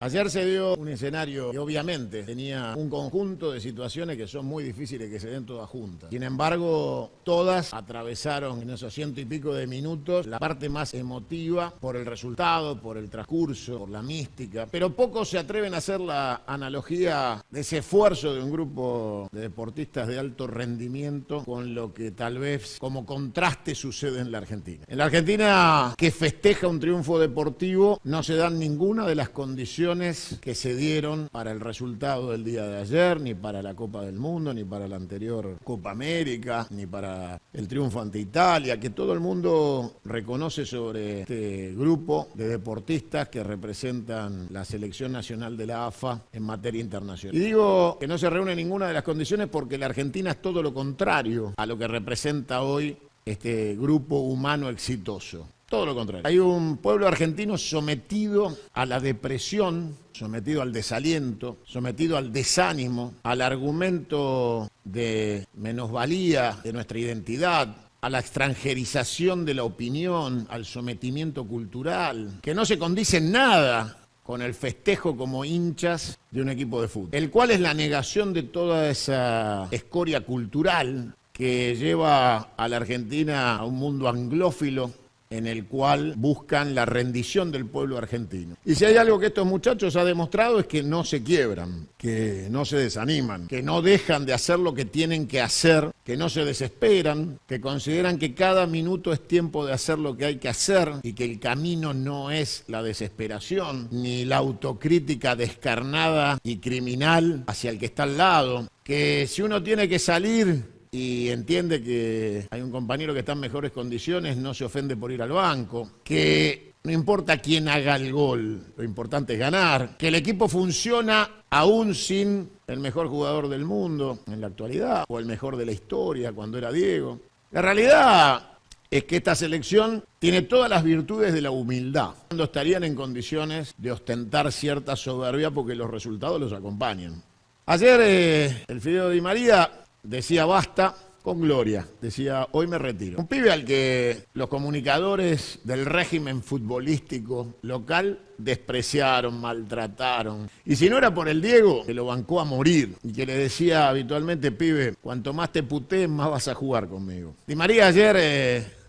Ayer se dio un escenario que obviamente tenía un conjunto de situaciones que son muy difíciles que se den todas juntas. Sin embargo, todas atravesaron en esos 100 y pico de minutos la parte más emotiva por el resultado, por el transcurso, por la mística. Pero pocos se atreven a hacer la analogía de ese esfuerzo de un grupo de deportistas de alto rendimiento con lo que tal vez como contraste sucede en la Argentina. En la Argentina, que festeja un triunfo deportivo, no se dan ninguna de las condiciones que se dieron para el resultado del día de ayer, ni para la Copa del Mundo, ni para la anterior Copa América, ni para el triunfo ante Italia, que todo el mundo reconoce sobre este grupo de deportistas que representan la selección nacional de la AFA en materia internacional. Y digo que no se reúne ninguna de las condiciones porque la Argentina es todo lo contrario a lo que representa hoy este grupo humano exitoso. Todo lo contrario. Hay un pueblo argentino sometido a la depresión, sometido al desaliento, sometido al desánimo, al argumento de menosvalía de nuestra identidad, a la extranjerización de la opinión, al sometimiento cultural, que no se condice en nada con el festejo como hinchas de un equipo de fútbol, el cual es la negación de toda esa escoria cultural que lleva a la Argentina a un mundo anglófilo, en el cual buscan la rendición del pueblo argentino. Y si hay algo que estos muchachos han demostrado es que no se quiebran, que no se desaniman, que no dejan de hacer lo que tienen que hacer, que no se desesperan, que consideran que cada minuto es tiempo de hacer lo que hay que hacer y que el camino no es la desesperación ni la autocrítica descarnada y criminal hacia el que está al lado, que si uno tiene que salir y entiende que hay un compañero que está en mejores condiciones, no se ofende por ir al banco, que no importa quién haga el gol, lo importante es ganar, que el equipo funciona aún sin el mejor jugador del mundo en la actualidad, o el mejor de la historia cuando era Diego. La realidad es que esta selección tiene todas las virtudes de la humildad, cuando estarían en condiciones de ostentar cierta soberbia porque los resultados los acompañan. Ayer el Fideo Di María decía basta con gloria, decía hoy me retiro. Un pibe al que los comunicadores del régimen futbolístico local despreciaron, maltrataron. Y si no era por el Diego, que lo bancó a morir y que le decía habitualmente, pibe, cuanto más te putees, más vas a jugar conmigo. Di María ayer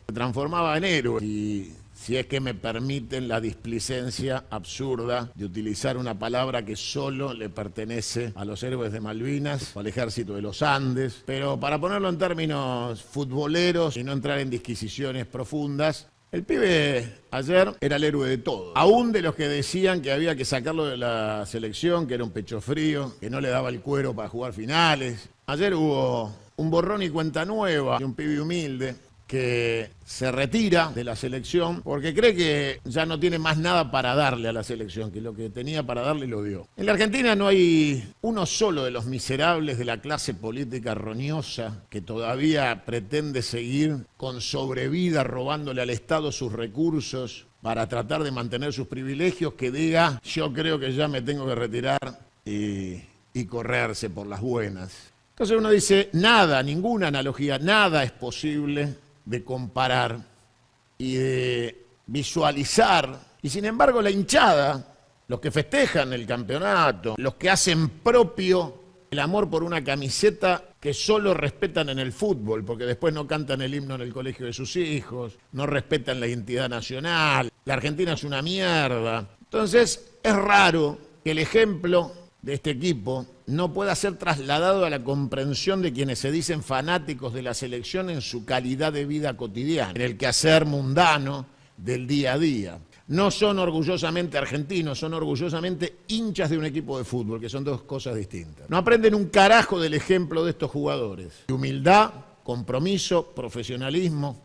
se transformaba en héroe y si es que me permiten la displicencia absurda de utilizar una palabra que solo le pertenece a los héroes de Malvinas o al ejército de los Andes, pero para ponerlo en términos futboleros y no entrar en disquisiciones profundas, el pibe ayer era el héroe de todo, aún de los que decían que había que sacarlo de la selección, que era un pecho frío, que no le daba el cuero para jugar finales. Ayer hubo un borrón y cuenta nueva de un pibe humilde que se retira de la selección porque cree que ya no tiene más nada para darle a la selección, que lo que tenía para darle lo dio. En la Argentina no hay uno solo de los miserables de la clase política roñosa que todavía pretende seguir con sobrevida robándole al Estado sus recursos para tratar de mantener sus privilegios, que diga yo creo que ya me tengo que retirar y correrse por las buenas. Entonces uno dice nada, ninguna analogía, nada es posible de comparar y de visualizar, y sin embargo la hinchada, los que festejan el campeonato, los que hacen propio el amor por una camiseta que solo respetan en el fútbol, porque después no cantan el himno en el colegio de sus hijos, no respetan la identidad nacional, la Argentina es una mierda. Entonces es raro que el ejemplo de este equipo no pueda ser trasladado a la comprensión de quienes se dicen fanáticos de la selección en su calidad de vida cotidiana, en el quehacer mundano del día a día. No son orgullosamente argentinos, son orgullosamente hinchas de un equipo de fútbol, que son dos cosas distintas. No aprenden un carajo del ejemplo de estos jugadores. Humildad, compromiso, profesionalismo,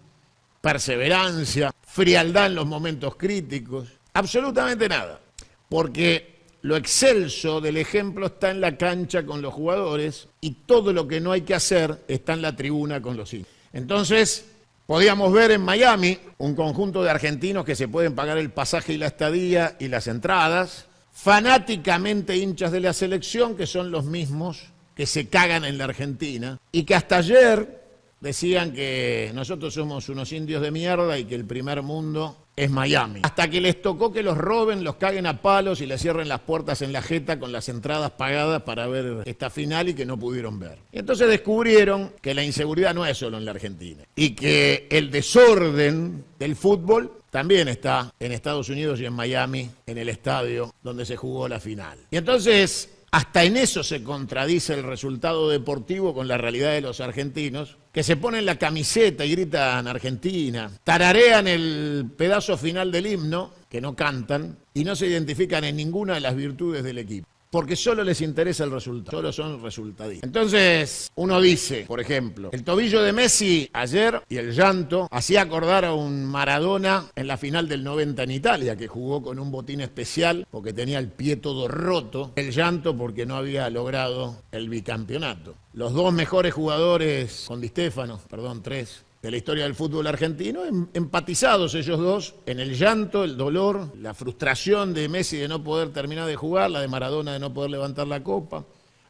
perseverancia, frialdad en los momentos críticos, absolutamente nada. Porque lo excelso del ejemplo está en la cancha con los jugadores y todo lo que no hay que hacer está en la tribuna con los hinchas. Entonces, podíamos ver en Miami un conjunto de argentinos que se pueden pagar el pasaje y la estadía y las entradas, fanáticamente hinchas de la selección, que son los mismos que se cagan en la Argentina y que hasta ayer decían que nosotros somos unos indios de mierda y que el primer mundo es Miami. Hasta que les tocó que los roben, los caguen a palos y les cierren las puertas en la jeta con las entradas pagadas para ver esta final y que no pudieron ver. Y entonces descubrieron que la inseguridad no es solo en la Argentina y que el desorden del fútbol también está en Estados Unidos y en Miami, en el estadio donde se jugó la final. Y entonces, hasta en eso se contradice el resultado deportivo con la realidad de los argentinos, que se ponen la camiseta y gritan Argentina, tararean el pedazo final del himno, que no cantan, y no se identifican en ninguna de las virtudes del equipo. Porque solo les interesa el resultado, solo son resultadistas. Entonces, uno dice, por ejemplo, el tobillo de Messi ayer y el llanto hacía acordar a un Maradona en la final del 90 en Italia, que jugó con un botín especial porque tenía el pie todo roto, el llanto porque no había logrado el bicampeonato. Los dos mejores jugadores, con Di Stéfano, tres, de la historia del fútbol argentino, empatizados ellos dos en el llanto, el dolor, la frustración de Messi de no poder terminar de jugar, la de Maradona de no poder levantar la copa,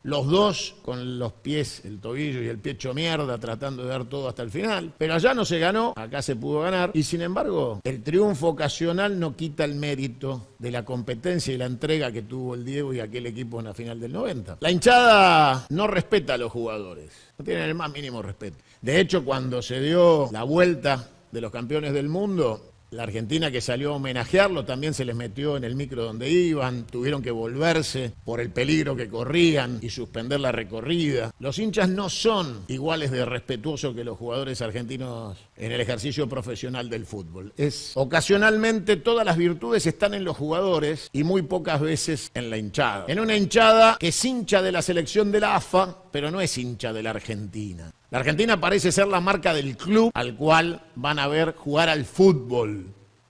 los dos con los pies, el tobillo y el pie hecho mierda, tratando de dar todo hasta el final. Pero allá no se ganó, acá se pudo ganar, y sin embargo, el triunfo ocasional no quita el mérito de la competencia y la entrega que tuvo el Diego y aquel equipo en la final del 90. La hinchada no respeta a los jugadores, no tienen el más mínimo respeto. De hecho, cuando se dio la vuelta de los campeones del mundo, la Argentina que salió a homenajearlo también se les metió en el micro donde iban, tuvieron que volverse por el peligro que corrían y suspender la recorrida. Los hinchas no son iguales de respetuosos que los jugadores argentinos en el ejercicio profesional del fútbol. Ocasionalmente todas las virtudes están en los jugadores y muy pocas veces en la hinchada. En una hinchada que es hincha de la selección de la AFA, pero no es hincha de la Argentina. La Argentina parece ser la marca del club al cual van a ver jugar al fútbol,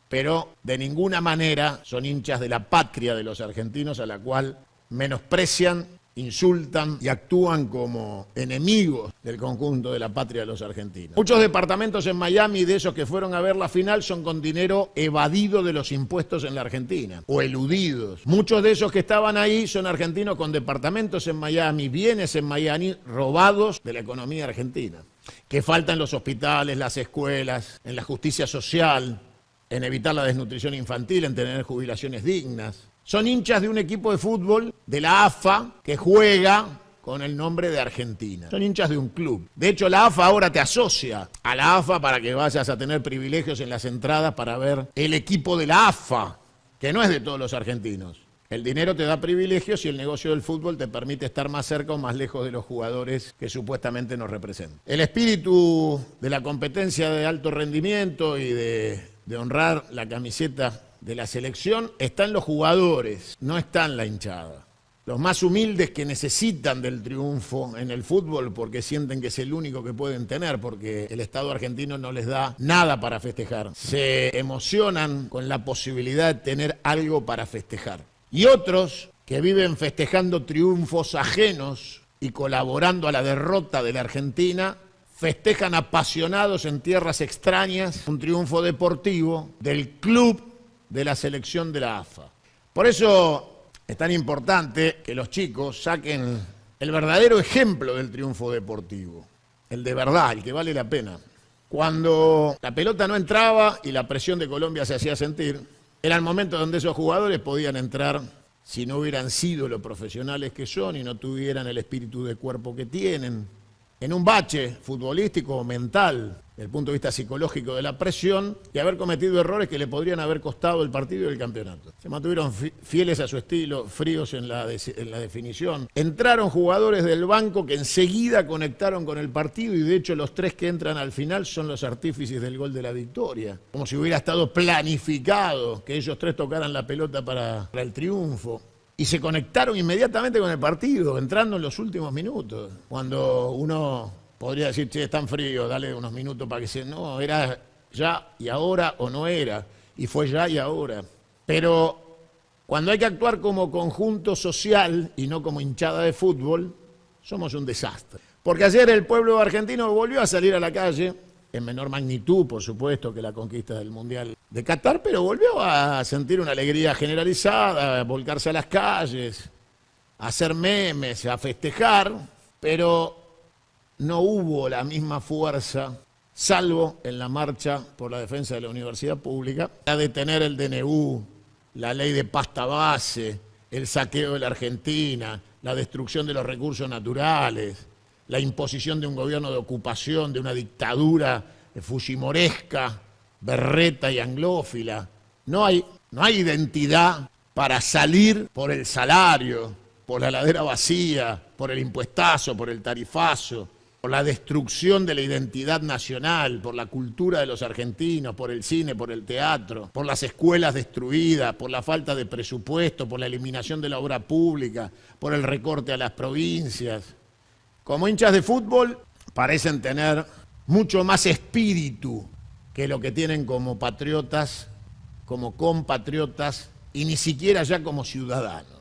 pero de ninguna manera son hinchas de la patria de los argentinos, a la cual menosprecian, insultan y actúan como enemigos del conjunto de la patria de los argentinos. Muchos departamentos en Miami de esos que fueron a ver la final son con dinero evadido de los impuestos en la Argentina o eludidos. Muchos de esos que estaban ahí son argentinos con departamentos en Miami, bienes en Miami robados de la economía argentina. Que faltan los hospitales, las escuelas, en la justicia social, en evitar la desnutrición infantil, en tener jubilaciones dignas. Son hinchas de un equipo de fútbol de la AFA que juega con el nombre de Argentina. Son hinchas de un club. De hecho, la AFA ahora te asocia a la AFA para que vayas a tener privilegios en las entradas para ver el equipo de la AFA, que no es de todos los argentinos. El dinero te da privilegios y el negocio del fútbol te permite estar más cerca o más lejos de los jugadores que supuestamente nos representan. El espíritu de la competencia de alto rendimiento y de honrar la camiseta de la selección está en los jugadores, no está en la hinchada. Los más humildes que necesitan del triunfo en el fútbol porque sienten que es el único que pueden tener, porque el Estado argentino no les da nada para festejar. Se emocionan con la posibilidad de tener algo para festejar. Y otros que viven festejando triunfos ajenos y colaborando a la derrota de la Argentina, festejan apasionados en tierras extrañas un triunfo deportivo del club de la selección de la AFA. Por eso es tan importante que los chicos saquen el verdadero ejemplo del triunfo deportivo, el de verdad, el que vale la pena. Cuando la pelota no entraba y la presión de Colombia se hacía sentir, eran momentos donde esos jugadores podían entrar si no hubieran sido lo profesionales que son y no tuvieran el espíritu de cuerpo que tienen, en un bache futbolístico o mental, desde el punto de vista psicológico de la presión, y haber cometido errores que le podrían haber costado el partido y el campeonato. Se mantuvieron fieles a su estilo, fríos en la definición. Entraron jugadores del banco que enseguida conectaron con el partido y de hecho los tres que entran al final son los artífices del gol de la victoria. Como si hubiera estado planificado que ellos tres tocaran la pelota para el triunfo. Y se conectaron inmediatamente con el partido, entrando en los últimos minutos. Cuando uno podría decir, che, es tan frío, dale unos minutos para que se... No, era ya y ahora o no era. Y fue ya y ahora. Pero cuando hay que actuar como conjunto social y no como hinchada de fútbol, somos un desastre. Porque ayer el pueblo argentino volvió a salir a la calle, en menor magnitud, por supuesto, que la conquista del Mundial de Qatar, pero volvió a sentir una alegría generalizada, a volcarse a las calles, a hacer memes, a festejar, pero no hubo la misma fuerza, salvo en la marcha por la defensa de la universidad pública, a detener el DNU, la ley de pasta base, el saqueo de la Argentina, la destrucción de los recursos naturales, la imposición de un gobierno de ocupación, de una dictadura fujimoresca, berreta y anglófila. No hay identidad para salir por el salario, por la ladera vacía, por el impuestazo, por el tarifazo, por la destrucción de la identidad nacional, por la cultura de los argentinos, por el cine, por el teatro, por las escuelas destruidas, por la falta de presupuesto, por la eliminación de la obra pública, por el recorte a las provincias. Como hinchas de fútbol parecen tener mucho más espíritu que lo que tienen como patriotas, como compatriotas y ni siquiera ya como ciudadanos.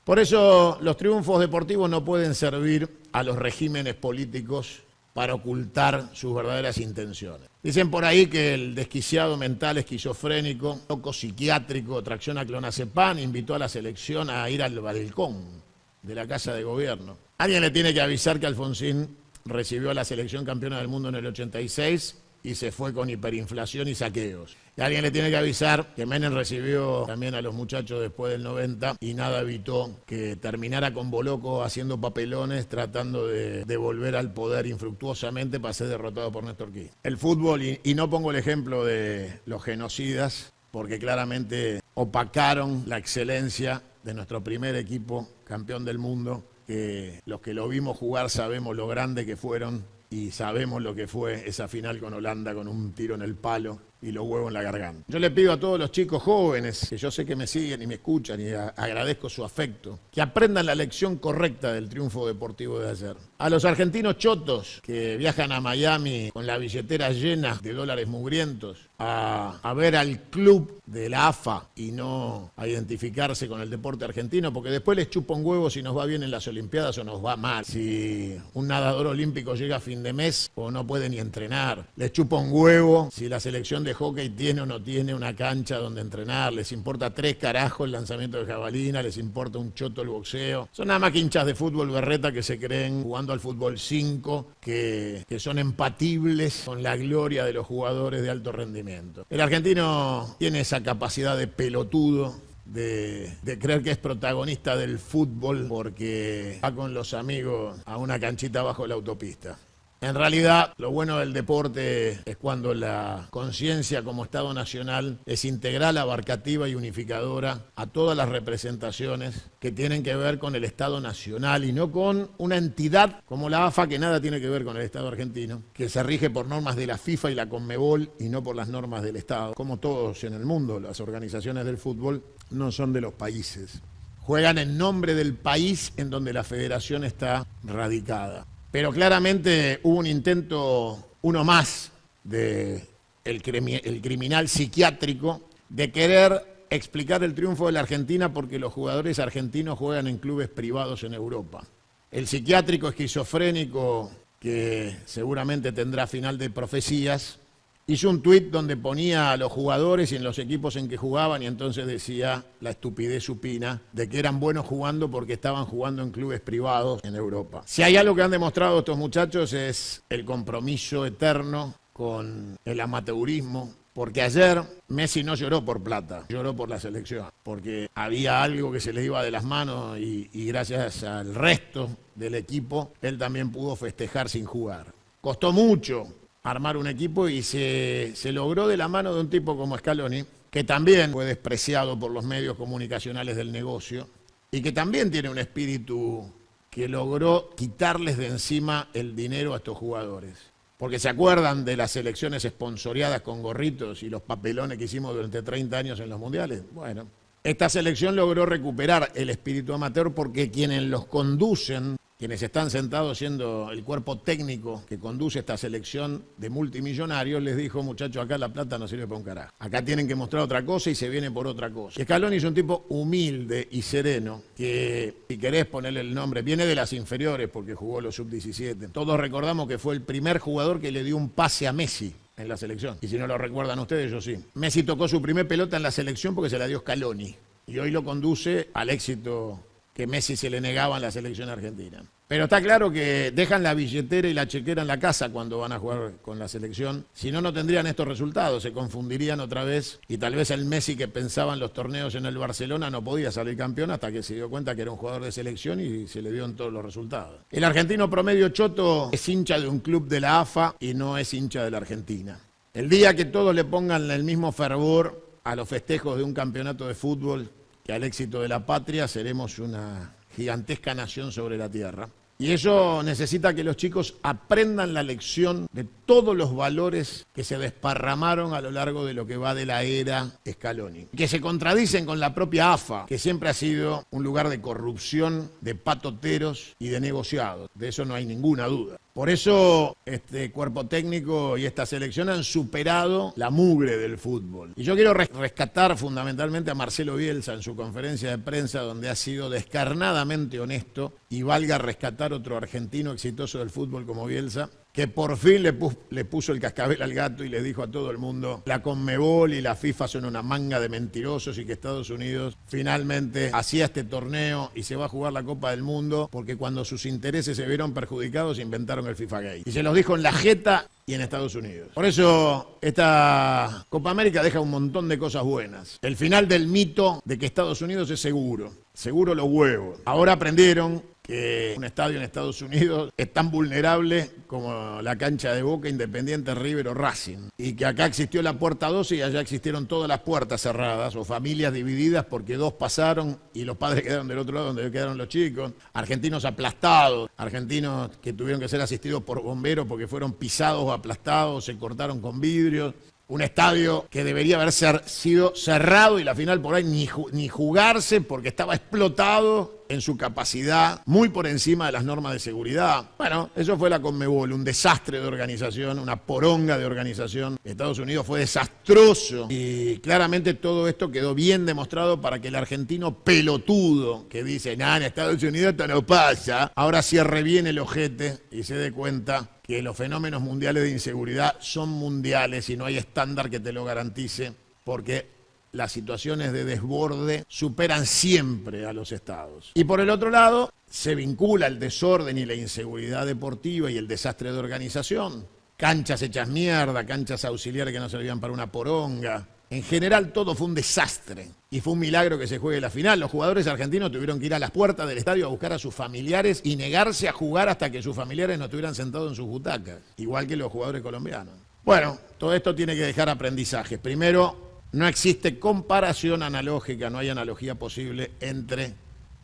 Por eso los triunfos deportivos no pueden servir a los regímenes políticos para ocultar sus verdaderas intenciones. Dicen por ahí que el desquiciado mental esquizofrénico, loco psiquiátrico, tracción a clonazepam, invitó a la selección a ir al balcón de la Casa de Gobierno. Alguien le tiene que avisar que Alfonsín recibió a la selección campeona del mundo en el 86 y se fue con hiperinflación y saqueos. Y alguien le tiene que avisar que Menem recibió también a los muchachos después del 90 y nada evitó que terminara con Boloco haciendo papelones tratando de volver al poder infructuosamente para ser derrotado por Néstor Kirchner. El fútbol, y no pongo el ejemplo de los genocidas, porque claramente opacaron la excelencia de nuestro primer equipo campeón del mundo, que los que lo vimos jugar sabemos lo grande que fueron y sabemos lo que fue esa final con Holanda con un tiro en el palo y los huevos en la garganta. Yo le pido a todos los chicos jóvenes, que yo sé que me siguen y me escuchan y agradezco su afecto, que aprendan la lección correcta del triunfo deportivo de ayer. A los argentinos chotos que viajan a Miami con la billetera llena de dólares mugrientos a ver al club de la AFA y no a identificarse con el deporte argentino, porque después les chupa un huevo si nos va bien en las Olimpiadas o nos va mal. Si un nadador olímpico llega a fin de mes o no puede ni entrenar. Les chupa un huevo si la selección de hockey tiene o no tiene una cancha donde entrenar. Les importa 3 carajos el lanzamiento de jabalina, les importa un choto el boxeo. Son nada más que hinchas de fútbol berreta que se creen jugando al fútbol 5, que son empatibles con la gloria de los jugadores de alto rendimiento. El argentino tiene esa capacidad de pelotudo de creer que es protagonista del fútbol porque va con los amigos a una canchita bajo la autopista. En realidad, lo bueno del deporte es cuando la conciencia como Estado nacional es integral, abarcativa y unificadora a todas las representaciones que tienen que ver con el Estado nacional y no con una entidad como la AFA que nada tiene que ver con el Estado argentino, que se rige por normas de la FIFA y la Conmebol y no por las normas del Estado. Como todos en el mundo, las organizaciones del fútbol no son de los países. Juegan en nombre del país en donde la federación está radicada. Pero claramente hubo un intento, uno más, de el criminal psiquiátrico, de querer explicar el triunfo de la Argentina porque los jugadores argentinos juegan en clubes privados en Europa. El psiquiátrico esquizofrénico, que seguramente tendrá final de profecías, hizo un tuit donde ponía a los jugadores y en los equipos en que jugaban y entonces decía la estupidez supina de que eran buenos jugando porque estaban jugando en clubes privados en Europa. Si hay algo que han demostrado estos muchachos es el compromiso eterno con el amateurismo, porque ayer Messi no lloró por plata, lloró por la selección, porque había algo que se le iba de las manos y gracias al resto del equipo él también pudo festejar sin jugar. Costó mucho armar un equipo y se logró de la mano de un tipo como Scaloni, que también fue despreciado por los medios comunicacionales del negocio y que también tiene un espíritu que logró quitarles de encima el dinero a estos jugadores. Porque se acuerdan de las selecciones esponsoreadas con gorritos y los papelones que hicimos durante 30 años en los mundiales. Bueno, esta selección logró recuperar el espíritu amateur porque quienes los conducen, quienes están sentados siendo el cuerpo técnico que conduce esta selección de multimillonarios, les dijo, muchachos, acá la plata no sirve para un carajo. Acá tienen que mostrar otra cosa y se viene por otra cosa. Scaloni es un tipo humilde y sereno, que, si querés ponerle el nombre, viene de las inferiores porque jugó los sub-17. Todos recordamos que fue el primer jugador que le dio un pase a Messi en la selección. Y si no lo recuerdan ustedes, yo sí. Messi tocó su primer pelota en la selección porque se la dio Scaloni. Y hoy lo conduce al éxito que Messi se le negaba en la selección argentina. Pero está claro que dejan la billetera y la chequera en la casa cuando van a jugar con la selección. Si no, no tendrían estos resultados. Se confundirían otra vez y tal vez el Messi que pensaba en los torneos en el Barcelona no podía salir campeón hasta que se dio cuenta que era un jugador de selección y se le vio en todos los resultados. El argentino promedio choto es hincha de un club de la AFA y no es hincha de la Argentina. El día que todos le pongan el mismo fervor a los festejos de un campeonato de fútbol que al éxito de la patria, seremos una gigantesca nación sobre la tierra. Y eso necesita que los chicos aprendan la lección de todos los valores que se desparramaron a lo largo de lo que va de la era Scaloni. Que se contradicen con la propia AFA, que siempre ha sido un lugar de corrupción, de patoteros y de negociados. De eso no hay ninguna duda. Por eso este cuerpo técnico y esta selección han superado la mugre del fútbol. Y yo quiero rescatar fundamentalmente a Marcelo Bielsa en su conferencia de prensa, donde ha sido descarnadamente honesto, y valga rescatar otro argentino exitoso del fútbol como Bielsa, que por fin le puso el cascabel al gato y le dijo a todo el mundo: la Conmebol y la FIFA son una manga de mentirosos y que Estados Unidos finalmente hacía este torneo y se va a jugar la Copa del Mundo porque cuando sus intereses se vieron perjudicados inventaron el FIFA Gate. Y se los dijo en la jeta y en Estados Unidos. Por eso esta Copa América deja un montón de cosas buenas. El final del mito de que Estados Unidos es seguro. Seguro los huevos. Ahora aprendieron que un estadio en Estados Unidos es tan vulnerable como la cancha de Boca, Independiente, River o Racing. Y que acá existió la puerta 12 y allá existieron todas las puertas cerradas o familias divididas porque dos pasaron y los padres quedaron del otro lado donde quedaron los chicos. Argentinos aplastados, argentinos que tuvieron que ser asistidos por bomberos porque fueron pisados o aplastados, se cortaron con vidrios. Un estadio que debería haber sido cerrado y la final por ahí ni jugarse porque estaba explotado en su capacidad, muy por encima de las normas de seguridad. Bueno, eso fue la Conmebol, un desastre de organización, una poronga de organización. Estados Unidos fue desastroso y claramente todo esto quedó bien demostrado para que el argentino pelotudo que dice, nah, en Estados Unidos esto no pasa, ahora cierre bien el ojete y se dé cuenta que los fenómenos mundiales de inseguridad son mundiales y no hay estándar que te lo garantice, porque las situaciones de desborde superan siempre a los estados. Y por el otro lado, se vincula el desorden y la inseguridad deportiva y el desastre de organización. Canchas hechas mierda, canchas auxiliares que no servían para una poronga. En general todo fue un desastre y fue un milagro que se juegue la final. Los jugadores argentinos tuvieron que ir a las puertas del estadio a buscar a sus familiares y negarse a jugar hasta que sus familiares no estuvieran sentados en sus butacas, igual que los jugadores colombianos. Bueno, todo esto tiene que dejar aprendizajes. Primero, no existe comparación analógica, no hay analogía posible entre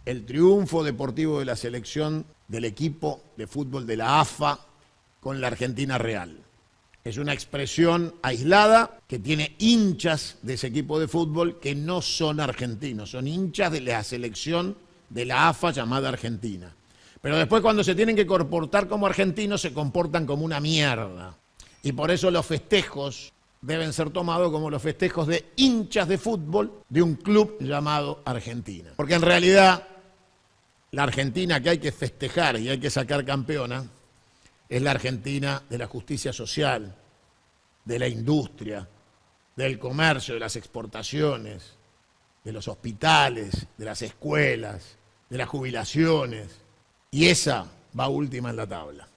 el triunfo deportivo de la selección del equipo de fútbol de la AFA con la Argentina real. Es una expresión aislada que tiene hinchas de ese equipo de fútbol que no son argentinos, son hinchas de la selección de la AFA llamada Argentina. Pero después cuando se tienen que comportar como argentinos se comportan como una mierda. Y por eso los festejos deben ser tomados como los festejos de hinchas de fútbol de un club llamado Argentina. Porque en realidad la Argentina que hay que festejar y hay que sacar campeona es la Argentina de la justicia social, de la industria, del comercio, de las exportaciones, de los hospitales, de las escuelas, de las jubilaciones. Y esa va última en la tabla.